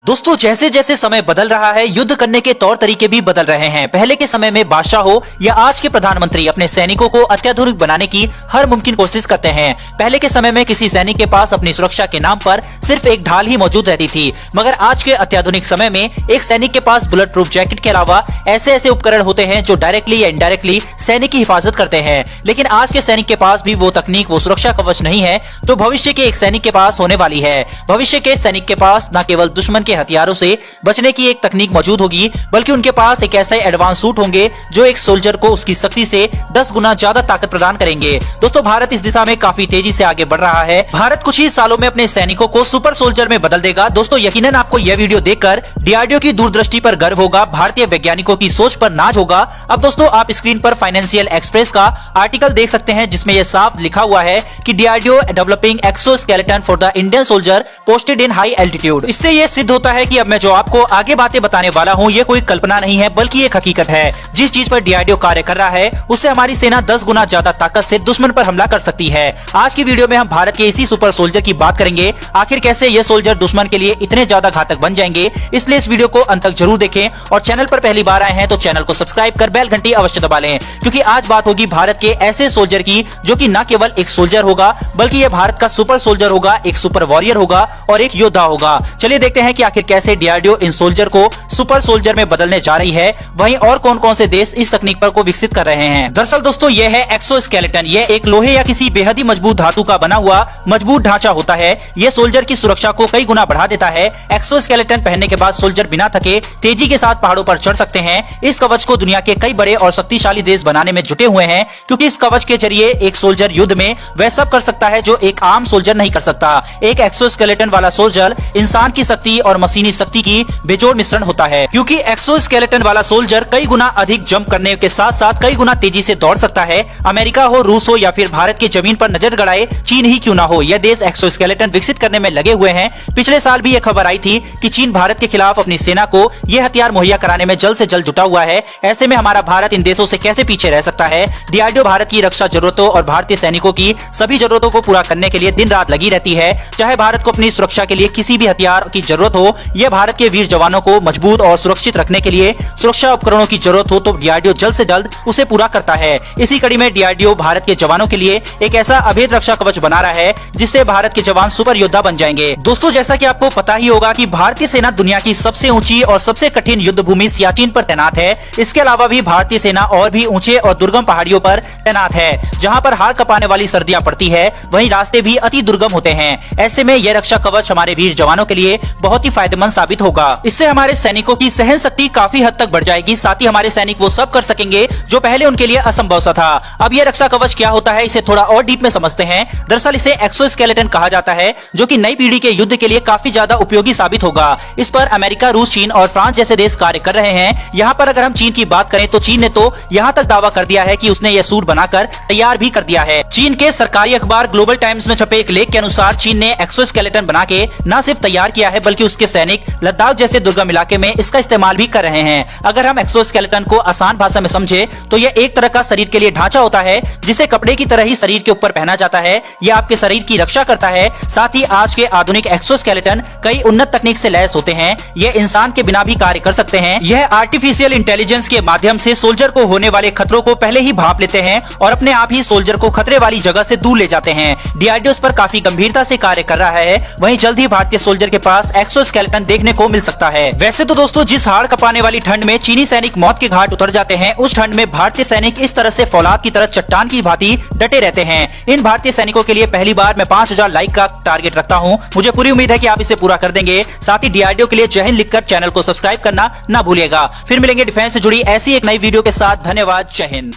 दोस्तों जैसे जैसे समय बदल रहा है युद्ध करने के तौर तरीके भी बदल रहे हैं। पहले के समय में बादशाह हो या आज के प्रधानमंत्री अपने सैनिकों को अत्याधुनिक बनाने की हर मुमकिन कोशिश करते हैं। पहले के समय में किसी सैनिक के पास अपनी सुरक्षा के नाम पर सिर्फ एक ढाल ही मौजूद रहती थी, मगर आज के अत्याधुनिक समय में एक सैनिक के पास बुलेट प्रूफ जैकेट के अलावा ऐसे ऐसे उपकरण होते हैं जो डायरेक्टली या इनडायरेक्टली सैनिक की हिफाजत करते हैं। लेकिन आज के सैनिक के पास भी वो तकनीक, वो सुरक्षा कवच नहीं है जो भविष्य के एक सैनिक के पास होने वाली है। भविष्य के सैनिक के पास न केवल दुश्मन के हथियारों से बचने की एक तकनीक मौजूद होगी, बल्कि उनके पास एक ऐसे एडवांस सूट होंगे जो एक सोल्जर को उसकी शक्ति से 10 गुना ज्यादा ताकत प्रदान करेंगे। दोस्तों भारत इस दिशा में काफी तेजी से आगे बढ़ रहा है। भारत कुछ ही सालों में अपने सैनिकों को सुपर सोल्जर में बदल देगा। दोस्तों यकीनन आपको यह वीडियो देखकर डीआरडीओ की दूरदृष्टि पर गर्व होगा, भारतीय वैज्ञानिकों की सोच पर नाज होगा। अब दोस्तों आप स्क्रीन पर फाइनेंशियल एक्सप्रेस का आर्टिकल देख सकते हैं जिसमें यह साफ लिखा हुआ है कि DRDO developing exoskeleton for the Indian soldier posted in high altitude. इससे यह सिद्ध होता है कि अब मैं जो आपको आगे बातें बताने वाला हूं ये कोई कल्पना नहीं है बल्कि एक हकीकत है। जिस चीज पर डीआरडीओ कार्य कर रहा है उससे हमारी सेना 10 गुना ज्यादा ताकत से दुश्मन पर हमला कर सकती है। आज की वीडियो में हम भारत के इसी सुपर सोल्जर की बात करेंगे। आखिर कैसे ये सोल्जर दुश्मन के लिए इतने ज्यादा घातक बन जाएंगे, इसलिए इस वीडियो को अंत तक जरूर देखें और चैनल पर पहली बार आए हैं तो चैनल को सब्सक्राइब कर बेल घंटी अवश्य दबा लें, क्योंकि आज बात होगी भारत के ऐसे सोल्जर की जो कि न केवल एक सोल्जर होगा बल्कि यह भारत का सुपर सोल्जर होगा, एक सुपर वॉरियर होगा और एक योद्धा होगा। चलिए देखते हैं कि आखिर कैसे डीआरडीओ इन सोल्जर को सुपर सोल्जर में बदलने जा रही है। वहीं और कौन कौन से देश इस तकनीक पर को विकसित कर रहे हैं। दरअसल दोस्तों यह है एक्सोस्केलेटन। यह एक लोहे या किसी बेहद ही मजबूत धातु का बना हुआ मजबूत ढांचा होता है। यह सोल्जर की सुरक्षा को कई गुना बढ़ा देता है। एक्सोस्केलेटन पहनने के बाद सोल्जर बिना थके तेजी के साथ पहाड़ों पर चढ़ सकते हैं। इस कवच को दुनिया के कई बड़े और शक्तिशाली देश बनाने में जुटे हुए हैं, क्योंकि इस कवच के जरिए एक सोल्जर युद्ध में वह सब कर सकता है जो एक आम सोल्जर नहीं कर सकता। एक एक्सोस्केलेटन वाला सोल्जर इंसान की शक्ति और मशीनी शक्ति की बेजोड़ मिश्रण होता है, क्योंकि एक्सोस्केलेटन वाला सोल्जर कई गुना अधिक जंप करने के साथ साथ कई गुना तेजी से दौड़ सकता है। अमेरिका हो, रूस हो या फिर भारत की जमीन पर नजर गड़ाए चीन ही क्यों ना हो, यह देश एक्सोस्केलेटन विकसित करने में लगे हुए हैं। पिछले साल भी यह खबर आई थी कि चीन भारत के खिलाफ अपनी सेना को यह हथियार मुहैया कराने में जल्द से जल्द जुटा हुआ है। ऐसे में हमारा भारत इन देशों से कैसे पीछे रह सकता है। डीआरडीओ भारत की रक्षा जरूरतों और भारतीय सैनिकों की सभी जरूरतों को पूरा करने के लिए दिन रात लगी रहती है। चाहे भारत को अपनी सुरक्षा के लिए किसी भी हथियार की जरूरत हो, यह भारत के वीर जवानों को मजबूत और सुरक्षित रखने के लिए सुरक्षा उपकरणों की जरूरत हो तो डीआरडीओ जल्द से जल्द उसे पूरा करता है। इसी कड़ी में डीआरडीओ भारत के जवानों के लिए एक ऐसा अभेद रक्षा कवच बना रहा है जिससे भारत के जवान सुपर योद्धा बन जाएंगे। दोस्तों जैसा कि आपको पता ही होगा कि भारतीय सेना दुनिया की सबसे ऊंची और सबसे कठिन युद्ध भूमि सियाचिन पर तैनात है। इसके अलावा भी भारतीय सेना और भी ऊंचे और दुर्गम पहाड़ियों पर तैनात है, जहां पर हाड़ कपाने वाली सर्दियां पड़ती है, वहीं रास्ते भी अति दुर्गम होते हैं। ऐसे में यह रक्षा कवच हमारे वीर जवानों के लिए बहुत ही फायदेमंद साबित होगा। इससे हमारे सैनिकों की सहन शक्ति काफी हद तक बढ़ जाएगी। साथ ही हमारे सैनिक वो सब कर सकेंगे जो पहले उनके लिए असंभव सा था। अब यह रक्षा कवच क्या होता है इसे थोड़ा और डीप में समझते हैं। दरअसल इसे एक्सोस्केलेटन कहा जाता है, जो कि नई पीढ़ी के युद्ध के लिए काफी ज्यादा उपयोगी साबित होगा। इस पर अमेरिका, रूस, चीन और फ्रांस जैसे देश कार्य कर रहे हैं। यहाँ पर अगर हम चीन की बात करें तो चीन ने तो यहाँ तक दावा कर दिया है कि उसने यह सूट बनाकर तैयार भी कर दिया है। चीन के सरकारी अखबार ग्लोबल टाइम्स में छपे एक लेख के अनुसार चीन ने एक्सोस्केलेटन बना के न सिर्फ तैयार किया है बल्कि उसके सैनिक लद्दाख जैसे दुर्गम इलाके में इसका इस्तेमाल भी कर रहे हैं। अगर हम एक्सोस्केलेटन को आसान भाषा में समझे तो यह एक तरह का शरीर के लिए ढांचा होता है जिसे कपड़े की तरह ही शरीर के ऊपर पहना जाता है। यह आपके शरीर की रक्षा करता है। साथ ही आज के आधुनिक एक्सोस्केलेटन कई उन्नत तकनीक से लैस होते हैं। यह इंसान के बिना भी कार्य कर सकते हैं। यह आर्टिफिशियल इंटेलिजेंस के माध्यम से सोल्जर को होने वाले खतरों को पहले ही भांप लेते हैं और अपने आप ही सोल्जर को खतरे वाली जगह से दूर ले जाते हैं। डीआरडीओ इस पर काफी गंभीरता से कार्य कर रहा है। वहीं जल्द ही भारतीय सोल्जर के पास एक्सोस्केलेटन देखने को मिल सकता है। वैसे तो दोस्तों जिस हाड़ कपाने वाली ठंड में चीनी सैनिक मौत के घाट उतर जाते हैं, उस ठंड में भारतीय सैनिक इस तरह से फौलाद की तरह चट्टान की भांति डटे रहते हैं। इन भारतीय सैनिकों के लिए पहली बार मैं 5000 लाइक का टारगेट रखता हूं। मुझे पूरी उम्मीद है कि आप इसे पूरा कर देंगे। साथ ही डीआरडीओ के लिए जय हिंद लिखकर चैनल को सब्सक्राइब करना ना भूलिएगा। फिर मिलेंगे डिफेंस से जुड़ी ऐसी एक नई वीडियो के साथ। धन्यवाद। जय हिंद।